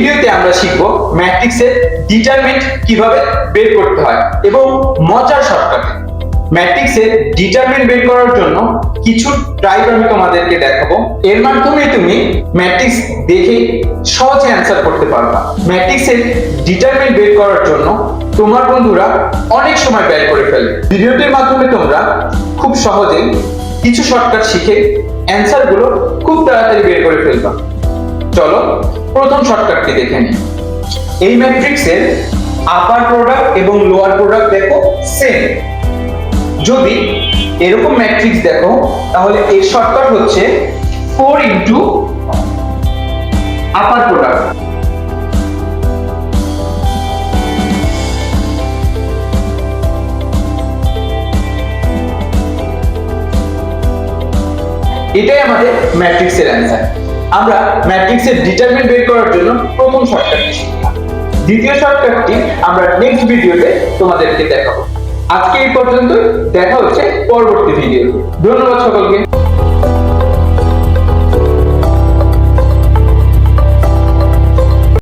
ভিডিওতে আমরা শিখব ম্যাট্রিক্সের ডিটারমিনেন্ট কিভাবে বের করতে হয় এবং মজার শর্টকাটে। ম্যাট্রিক্সের ডিটারমিনেন্ট বের করার জন্য কিছু ট্রাইক আমি তোমাদেরকে দেখাবো। এর মাধ্যমে তুমি ম্যাট্রিক্স দেখে সহজে অ্যান্সার করতে পারবা। ম্যাট্রিক্সের ডিটারমিনেন্ট বের করার জন্য তোমার বন্ধুরা অনেক সময় ব্যয় করে ফেলে। ভিডিওটির মাধ্যমে তোমরা খুব সহজেই কিছু শর্টকাট শিখে অ্যান্সার গুলো খুব তাড়াতাড়ি বের করে ফেলবা। চলো প্রথম শর্টকাটটি দেখে নিই। এই ম্যাট্রিক্সের আপার প্রোডাক্ট এবং লোয়ার প্রোডাক্ট দেখো সেম। যদি এরকম ম্যাট্রিক্স দেখো তাহলে এর শর্টকাট হচ্ছে 4 ইনটু আপার প্রোডাক্ট। এটাই আমাদের ম্যাট্রিক্সের অ্যান্সার। আমরা ম্যাট্রিক্সের ডিটারমিনেন্ট বের করার জন্য প্রথম শর্টকাটটি শিখলাম। দ্বিতীয় শর্টকাটটি আমরা নেক্সট ভিডিওতে তোমাদেরকে দেখাবো। আজকে এই পর্যন্ত, দেখা হচ্ছে পরবর্তী ভিডিওতে। ধন্যবাদ সকলকে।